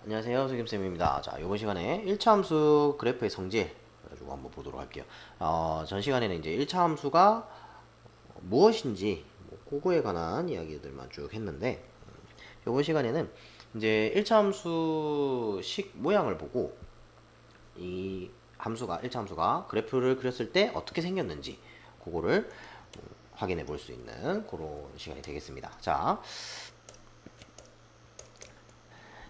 안녕하세요, 석임쌤입니다. 자, 이번 시간에 1차 함수 그래프의 성질 가지고 한번 보도록 할게요. 전 시간에는 이제 1차 함수가 무엇인지 그거에 관한 이야기들만 쭉 했는데 이번 시간에는 이제 1차 함수 식 모양을 보고 이 함수가 1차 함수가 그래프를 그렸을 때 어떻게 생겼는지 그거를 확인해 볼 수 있는 그런 시간이 되겠습니다. 자,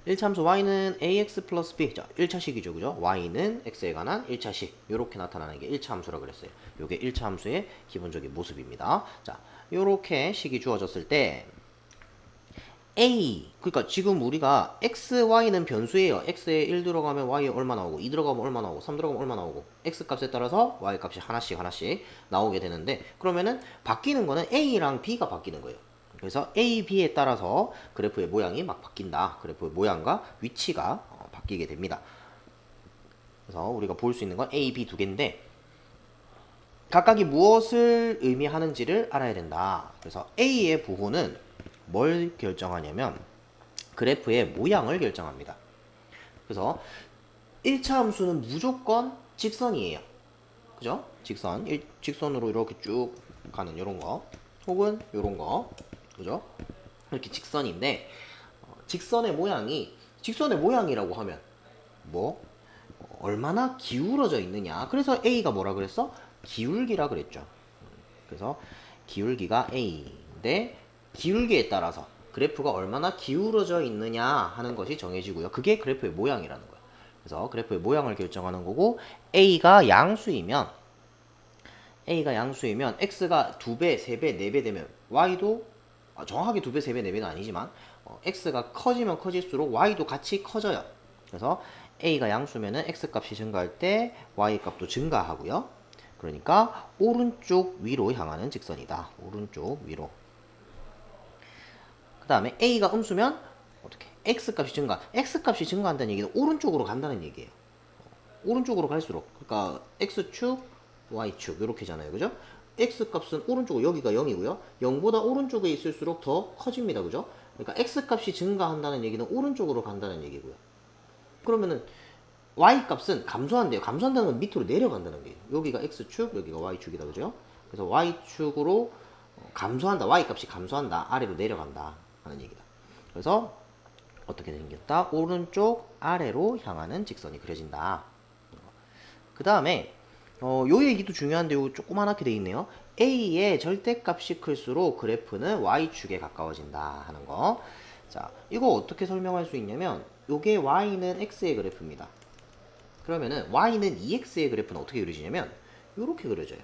1차 함수 y는 ax 플러스 b. 자, 1차식이죠. 그죠? y는 x에 관한 1차식. 요렇게 나타나는 게 1차 함수라 그랬어요. 요게 1차 함수의 기본적인 모습입니다. 자, 요렇게 식이 주어졌을 때 a, 그러니까 지금 우리가 x, y는 변수예요. x에 1 들어가면 y에 얼마 나오고 2 들어가면 얼마 나오고 3 들어가면 얼마 나오고 x 값에 따라서 y 값이 하나씩 나오게 되는데 그러면은 바뀌는 거는 a랑 b가 바뀌는 거예요. 그래서 A, B에 따라서 그래프의 모양이 막 바뀐다. 그래프의 모양과 위치가 바뀌게 됩니다. 그래서 우리가 볼 수 있는 건 A, B 두 개인데 각각이 무엇을 의미하는지를 알아야 된다. 그래서 A의 부호는 뭘 결정하냐면 그래프의 모양을 결정합니다. 그래서 1차 함수는 무조건 직선이에요. 그죠? 직선으로 이렇게 쭉 가는 이런 거 혹은 이런 거 그죠? 이렇게 직선인데 직선의 모양이라고 하면 뭐 얼마나 기울어져 있느냐. 그래서 A가 뭐라 그랬어? 기울기라 그랬죠. 그래서 기울기가 A인데 기울기에 따라서 그래프가 얼마나 기울어져 있느냐 하는 것이 정해지고요. 그게 그래프의 모양이라는 거예요. 그래서 그래프의 모양을 결정하는 거고 A가 양수이면 X가 2배, 3배, 4배 되면 Y도 정확하게 2배, 3배, 4배는 아니지만 X가 커지면 커질수록 Y도 같이 커져요. 그래서 A가 양수면은 X 값이 증가할 때 Y 값도 증가하고요. 그러니까 오른쪽 위로 향하는 직선이다. 오른쪽 위로. 그 다음에 A가 음수면 어떻게? X 값이 증가한다는 얘기는 오른쪽으로 간다는 얘기예요. 오른쪽으로 갈수록 그러니까 X축, Y축 이렇게잖아요. 그죠? X 값은 오른쪽으로 여기가 0이고요. 0보다 오른쪽에 있을수록 더 커집니다. 그죠? 그러니까 X 값이 증가한다는 얘기는 오른쪽으로 간다는 얘기고요. 그러면은 Y 값은 감소한대요. 감소한다는 건 밑으로 내려간다는 거예요. 여기가 X축, 여기가 Y축이다. 그죠? 그래서 Y축으로 감소한다. Y 값이 감소한다. 아래로 내려간다. 하는 얘기다. 그래서 어떻게 생겼다? 오른쪽 아래로 향하는 직선이 그려진다. 그 다음에 요 얘기도 중요한데 요 조그만하게 돼 있네요. A의 절대값이 클수록 그래프는 Y축에 가까워진다 하는 거. 자, 이거 어떻게 설명할 수 있냐면 요게 Y는 X의 그래프입니다. 그러면은 Y는 2X의 그래프는 어떻게 그려지냐면 요렇게 그려져요.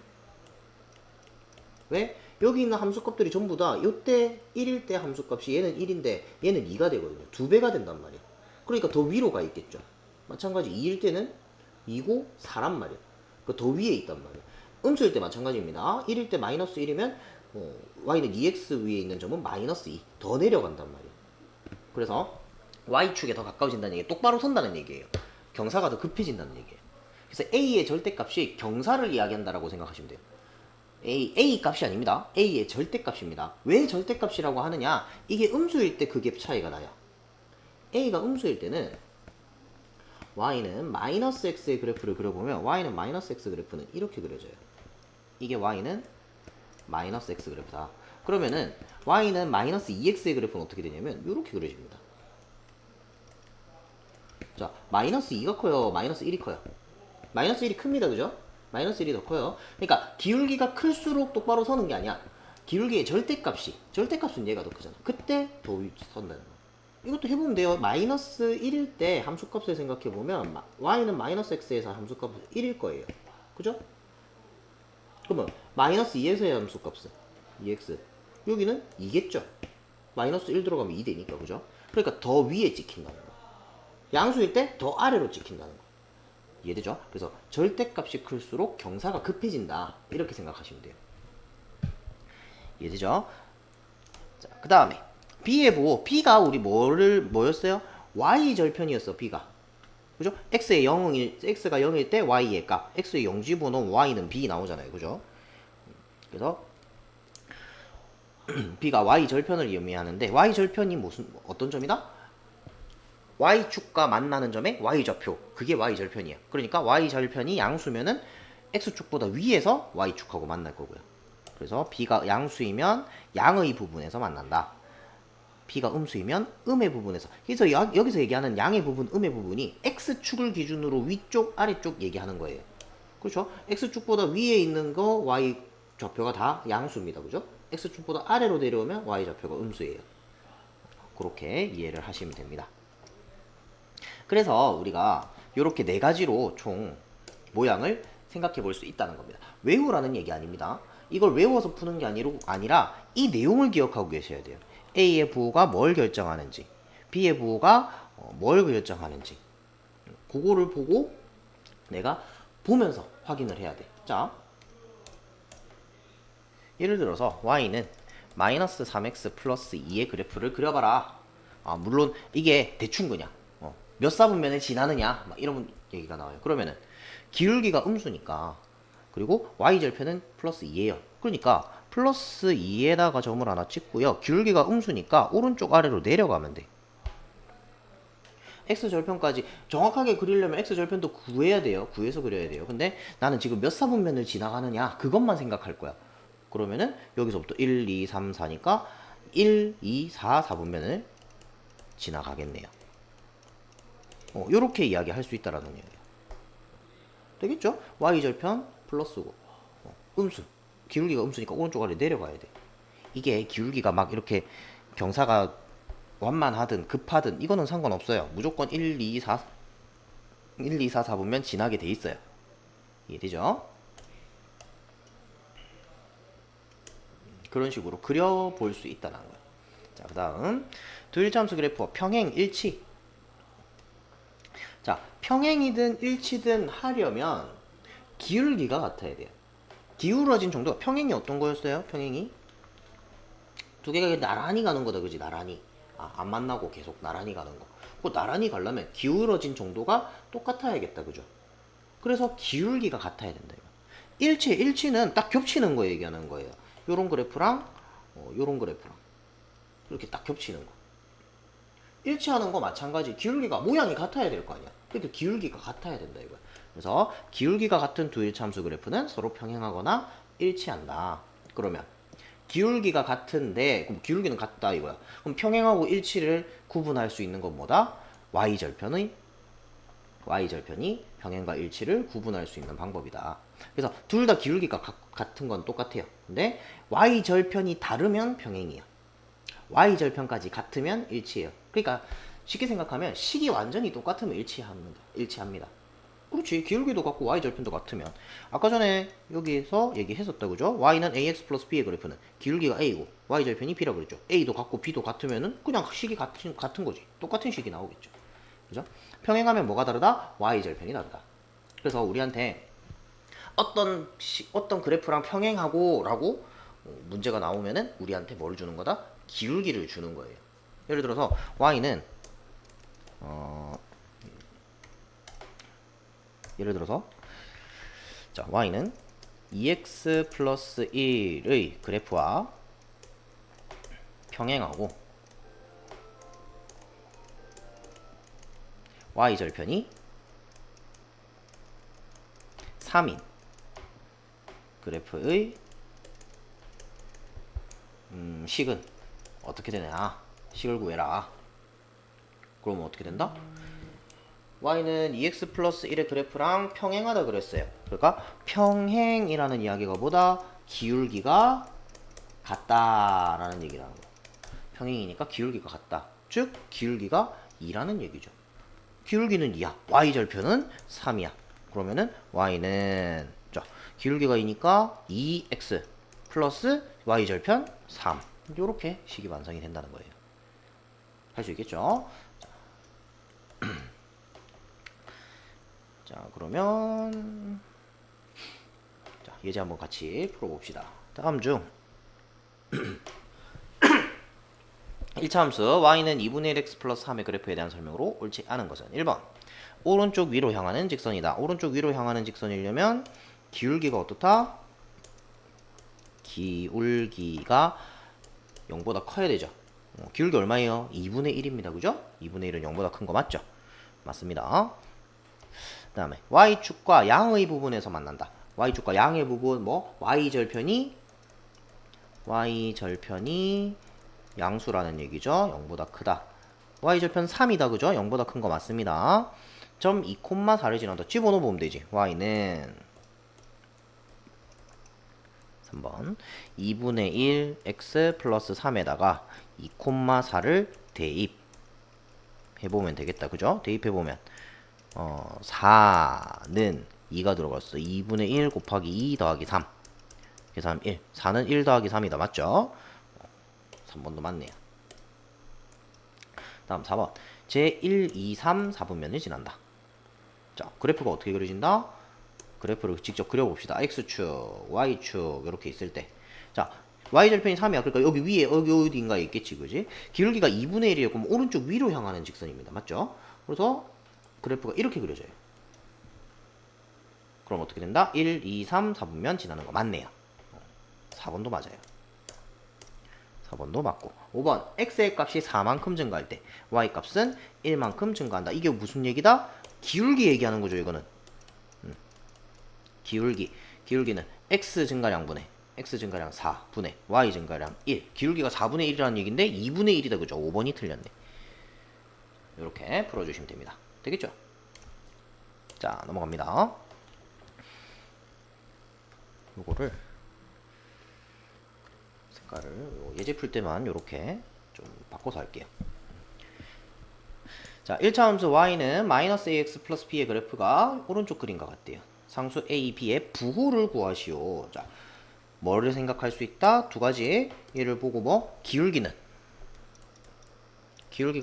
왜? 여기 있는 함수값들이 전부 다 요때 1일 때 함수값이 얘는 1인데 얘는 2가 되거든요. 2배가 된단 말이에요. 그러니까 더 위로 가 있겠죠. 마찬가지 2일 때는 2고 4란 말이에요. 더 위에 있단 말이에요. 음수일 때 마찬가지입니다. 1일 때 마이너스 1이면 y는 2x 위에 있는 점은 마이너스 2. 더 내려간단 말이에요. 그래서 y축에 더 가까워진다는 얘기, 똑바로 선다는 얘기예요. 경사가 더 급해진다는 얘기예요. 그래서 a의 절대값이 경사를 이야기한다라고 생각하시면 돼요. A 값이 아닙니다. A의 절대값입니다. 왜 절대값이라고 하느냐? 이게 음수일 때 그게 차이가 나요. A가 음수일 때는 Y는 마이너스 X의 그래프를 그려보면 Y는 마이너스 X 그래프는 이렇게 그려져요. 이게 Y는 마이너스 X 그래프다. 그러면은 Y는 마이너스 2X의 그래프는 어떻게 되냐면 이렇게 그려집니다. 자, 마이너스 2가 커요? 마이너스 1이 커요? 마이너스 1이 큽니다. 그죠? 마이너스 1이 더 커요. 그러니까 기울기가 클수록 똑바로 서는 게 아니야. 기울기의 절대값은 얘가 더 크잖아. 그때 더 선다는 거야. 이것도 해보면 돼요. 마이너스 1일 때 함수값을 생각해보면 y는 마이너스 x에서 함수값은 1일 거예요. 그죠? 그러면 마이너스 2에서의 함수값은 2x. 여기는 2겠죠? 마이너스 1 들어가면 2 되니까. 그죠? 그러니까 더 위에 찍힌다는 거야. 양수일 때 더 아래로 찍힌다는 거야. 이해되죠? 그래서 절대값이 클수록 경사가 급해진다. 이렇게 생각하시면 돼요. 이해되죠? 자, 그 다음에 B의 부호. B가 우리 뭐였어요? Y 절편이었어. B가. 그죠? X가 0일 때 Y의 값. X의 영지번호 Y는 B 나오잖아요. 그죠? 그래서 B가 Y 절편을 의미하는데 Y 절편이 어떤 점이다? y축과 만나는 점의 y좌표, 그게 y절편이에요. 그러니까 y절편이 양수면은 x축보다 위에서 y축하고 만날 거고요. 그래서 b가 양수이면 양의 부분에서 만난다. b가 음수이면 음의 부분에서. 그래서 여기서 얘기하는 양의 부분, 음의 부분이 x축을 기준으로 위쪽, 아래쪽 얘기하는 거예요. 그렇죠? x축보다 위에 있는 거 y 좌표가 다 양수입니다. 그죠? x축보다 아래로 내려오면 y 좌표가 음수예요. 그렇게 이해를 하시면 됩니다. 그래서 우리가 이렇게 네 가지로 총 모양을 생각해 볼 수 있다는 겁니다. 외우라는 얘기 아닙니다. 이걸 외워서 푸는 게 아니라 이 내용을 기억하고 계셔야 돼요. A의 부호가 뭘 결정하는지, B의 부호가 뭘 결정하는지, 그거를 보고 내가 보면서 확인을 해야 돼. 자, 예를 들어서 y는 마이너스 3x 플러스 2의 그래프를 그려봐라. 물론 이게 대충 그냥 몇 사분면에 지나느냐 막 이런 얘기가 나와요. 그러면은 기울기가 음수니까, 그리고 y절편은 플러스 2예요. 그러니까 플러스 2에다가 점을 하나 찍고요. 기울기가 음수니까 오른쪽 아래로 내려가면 돼. x절편까지 정확하게 그리려면 x절편도 구해야 돼요. 구해서 그려야 돼요. 근데 나는 지금 몇 사분면을 지나가느냐 그것만 생각할 거야. 그러면은 여기서부터 1, 2, 3, 4니까 1, 2, 4, 4분면을 지나가겠네요. 요렇게 이야기할 수 있다라는 얘기예요. 되겠죠? y절편 플러스고 음수, 기울기가 음수니까 오른쪽 아래 내려가야 돼. 이게 기울기가 막 이렇게 경사가 완만하든 급하든 이거는 상관없어요. 무조건 1, 2, 4 4분면 지나게 돼 있어요. 이해되죠? 그런 식으로 그려볼 수 있다는 거예요. 자, 그 다음 두일참수 그래프와 평행 일치. 자, 평행이든 일치든 하려면 기울기가 같아야 돼요. 기울어진 정도가, 평행이 어떤 거였어요? 평행이 두 개가 나란히 가는 거다, 그지? 나란히 안 만나고 계속 나란히 가는 거. 그 나란히 가려면 기울어진 정도가 똑같아야겠다, 그죠? 그래서 기울기가 같아야 된다. 이거. 일치는 딱 겹치는 거 얘기하는 거예요. 요런 그래프랑 요런 그래프랑 이렇게 딱 겹치는 거. 일치하는 거 마찬가지. 기울기가 모양이 같아야 될 거 아니야. 그러니까 기울기가 같아야 된다 이거야. 그래서 기울기가 같은 두 일참수 그래프는 서로 평행하거나 일치한다. 그러면 기울기가 같은데, 그럼 기울기는 같다 이거야. 그럼 평행하고 일치를 구분할 수 있는 건 뭐다? y절편이 평행과 일치를 구분할 수 있는 방법이다. 그래서 둘 다 기울기가 같은 건 똑같아요. 근데 y절편이 다르면 평행이에요. y절편까지 같으면 일치예요. 그러니까 쉽게 생각하면 식이 완전히 똑같으면 일치합니다. 그렇지. 기울기도 같고 y절편도 같으면. 아까 전에 여기서 얘기했었다, 그죠? y는 ax 플러스 b의 그래프는 기울기가 a고 y절편이 b라고 그랬죠. a도 같고 b도 같으면은 그냥 식이 같은 거지. 똑같은 식이 나오겠죠. 그죠? 평행하면 뭐가 다르다? y절편이 다르다. 그래서 우리한테 어떤 그래프랑 평행하고 라고 문제가 나오면은 우리한테 뭘 주는 거다? 기울기를 주는 거예요. 예를 들어서 y는 예를 들어서 자, y는 2x 플러스 1의 그래프와 평행하고 y절편이 3인 그래프의 식은 어떻게 되냐? 식을 구해라. 그러면 어떻게 된다? y는 2x 플러스 1의 그래프랑 평행하다 그랬어요. 그러니까 평행이라는 이야기가 뭐다? 기울기가 같다라는 얘기를 하는 거예요. 평행이니까 기울기가 같다. 즉 기울기가 2라는 얘기죠. 기울기는 2야. y절편은 3이야. 그러면은 y는 자, 기울기가 2니까 2x 플러스 y절편 3. 이렇게 식이 완성이 된다는 거예요. 할 수 있겠죠? 자, 그러면 자, 예제 한번 같이 풀어봅시다. 다음 중 1차 함수 y는 2분의 1x 플러스 3의 그래프에 대한 설명으로 옳지 않은 것은 1번 오른쪽 위로 향하는 직선이다. 오른쪽 위로 향하는 직선이려면 기울기가 어떻다? 기울기가 0보다 커야 되죠. 기울기 얼마예요? 2분의 1입니다. 그죠? 2분의 1은 0보다 큰 거 맞죠? 맞습니다. 그 다음에 y축과 양의 부분에서 만난다. y축과 양의 부분 뭐 y절편이 양수라는 얘기죠. 0보다 크다. y절편 3이다. 그죠? 0보다 큰 거 맞습니다. 점 2,4를 지난다. 집어넣어 보면 되지. y는 3번 2분의 1 x 플러스 3에다가 2,4를 대입해보면 되겠다. 그죠? 대입해보면 4는 2가 들어갔어. 2분의 1 곱하기 2 더하기 3 계산 1. 4는 1 더하기 3이다. 맞죠? 3번도 맞네요. 다음 4번 제1, 2, 3, 4분면을 지난다. 자, 그래프가 어떻게 그려진다? 그래프를 직접 그려봅시다. X축, Y축 이렇게 있을 때 자, Y절편이 3이야. 그러니까 여기 위에 여기 어딘가에 있겠지. 그지? 기울기가 2분의 1이에요. 그럼 오른쪽 위로 향하는 직선입니다. 맞죠? 그래서 그래프가 이렇게 그려져요. 그럼 어떻게 된다? 1, 2, 3, 4분면 지나는 거 맞네요. 4번도 맞아요. 4번도 맞고 5번 x의 값이 4만큼 증가할 때 y 값은 1만큼 증가한다. 이게 무슨 얘기다? 기울기 얘기하는 거죠. 이거는 기울기는 x 증가량분의 x 증가량 4분의 y 증가량 1 기울기가 4분의 1이라는 얘기인데 2분의 1이다. 그죠? 5번이 틀렸네. 이렇게 풀어주시면 됩니다. 되겠죠? 자, 넘어갑니다. 요거를 색깔을 예제 풀 때만 이렇게 좀 바꿔서 할게요. 자, 1차 함수 y는 마이너스 ax 플러스 b의 그래프가 오른쪽 그림과 같대요. 상수 a, b의 부호를 구하시오. 자, 뭐를 생각할 수 있다? 두 가지. 얘를 보고 뭐? 기울기가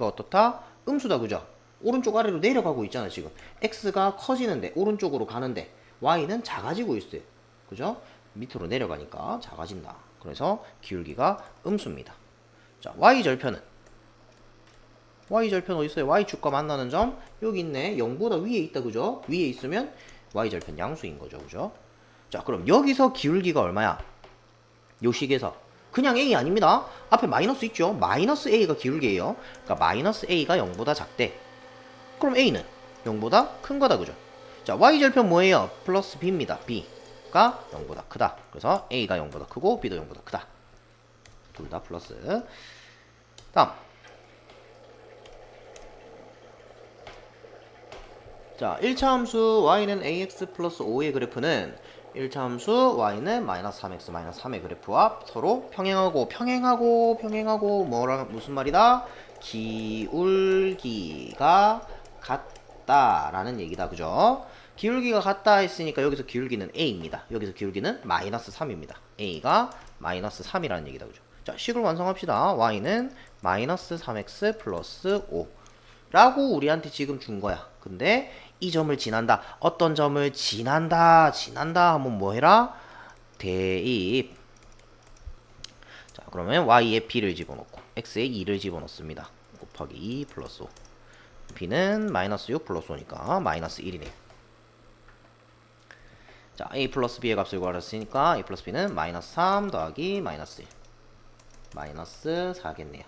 어떻다? 음수다. 그죠? 오른쪽 아래로 내려가고 있잖아. 지금 x가 커지는데 오른쪽으로 가는데 y는 작아지고 있어요. 그죠? 밑으로 내려가니까 작아진다. 그래서 기울기가 음수입니다. 자, y절편은 y절편 어디 있어요? y축과 만나는 점 여기 있네. 0보다 위에 있다. 그죠? 위에 있으면 y절편 양수인 거죠. 그죠? 자, 그럼 여기서 기울기가 얼마야? 요 식에서 그냥 a 아닙니다. 앞에 마이너스 있죠? 마이너스 a가 기울기예요. 그러니까 마이너스 a가 0보다 작대. 그럼 a는 0보다 큰 거다. 그죠? 자, y절편 뭐예요? 플러스 b입니다. b가 0보다 크다. 그래서 a가 0보다 크고 b도 0보다 크다. 둘 다 플러스. 다음. 자, 1차 함수 y는 ax 플러스 5의 그래프는 1차 함수 y는 마이너스 3x 마이너스 3의 그래프와 서로 평행하고 뭐랑 무슨 말이다? 기울기가 같다라는 얘기다. 그죠? 기울기가 같다 했으니까 여기서 기울기는 a입니다. 여기서 기울기는 마이너스 3입니다. a가 마이너스 3이라는 얘기다. 그죠? 자, 식을 완성합시다. y는 마이너스 3x 플러스 5 라고 우리한테 지금 준 거야. 근데 이 점을 지난다. 어떤 점을 지난다 하면 뭐 해라? 대입. 자, 그러면 y에 b를 집어넣고 x에 2를 집어넣습니다. 곱하기 2 플러스 5. b는 마이너스 6 플러스 5니까 마이너스 1이네요. 자, a 플러스 b의 값을 구하랬으니까 a 플러스 b는 마이너스 3 더하기 마이너스 1. 마이너스 4겠네요.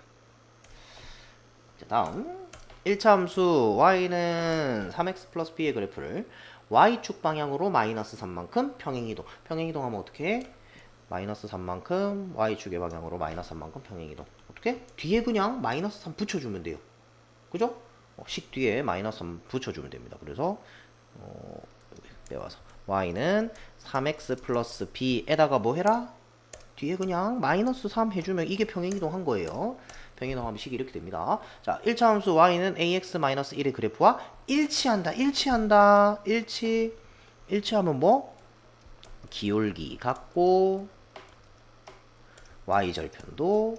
자, 다음 1차 함수 y는 3x 플러스 b의 그래프를 y축 방향으로 마이너스 3만큼 평행이동. 평행이동하면 어떻게 해? 마이너스 3만큼 y축의 방향으로 마이너스 3만큼 평행이동. 어떻게? 뒤에 그냥 마이너스 3 붙여주면 돼요. 그죠? 식 뒤에 마이너스 3 붙여주면 됩니다. 그래서 빼와서 y는 3x 플러스 b에다가 뭐 해라? 뒤에 그냥 마이너스 3 해주면 이게 평행이동 한 거예요. 평행이동하면 식이 이렇게 됩니다. 자, 1차 함수 y는 ax-1의 그래프와 일치한다. 일치하면 뭐? 기울기 같고 y절편도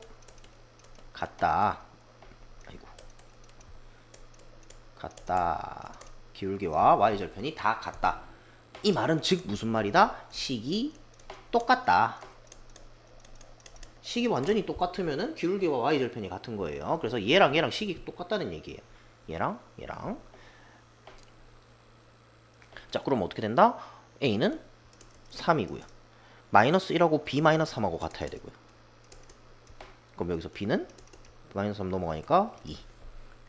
같다. 아이고. 같다. 기울기와 y절편이 다 같다. 이 말은 즉 무슨 말이다? 식이 똑같다. 식이 완전히 똑같으면은 기울기와 y절편이 같은 거예요. 그래서 얘랑 식이 똑같다는 얘기예요. 얘랑. 자, 그럼 어떻게 된다? a는 3이고요. 마이너스 1하고 b 마이너스 3하고 같아야 되고요. 그럼 여기서 b는 마이너스 3 넘어가니까 2.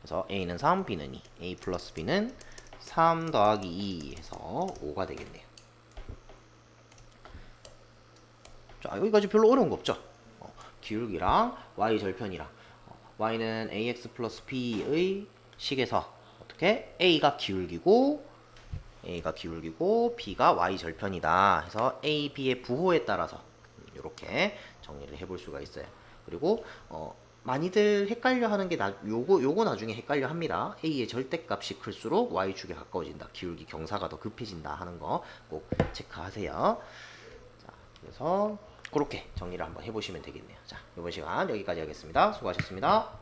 그래서 A는 3, B는 2. A 플러스 B는 3 더하기 2 해서 5가 되겠네요. 자, 여기까지 별로 어려운 거 없죠? 기울기랑 y 절편이랑 y는 ax 플러스 b의 식에서 어떻게 a가 기울기고 b가 y 절편이다 해서 a, b의 부호에 따라서 이렇게 정리를 해볼 수가 있어요. 그리고 많이들 헷갈려 하는 게 요거 나중에 헷갈려 합니다. a의 절대값이 클수록 y축에 가까워진다. 기울기 경사가 더 급해진다 하는 거 꼭 체크하세요. 자, 그래서 그렇게 정리를 한번 해보시면 되겠네요. 자, 이번 시간 여기까지 하겠습니다. 수고하셨습니다.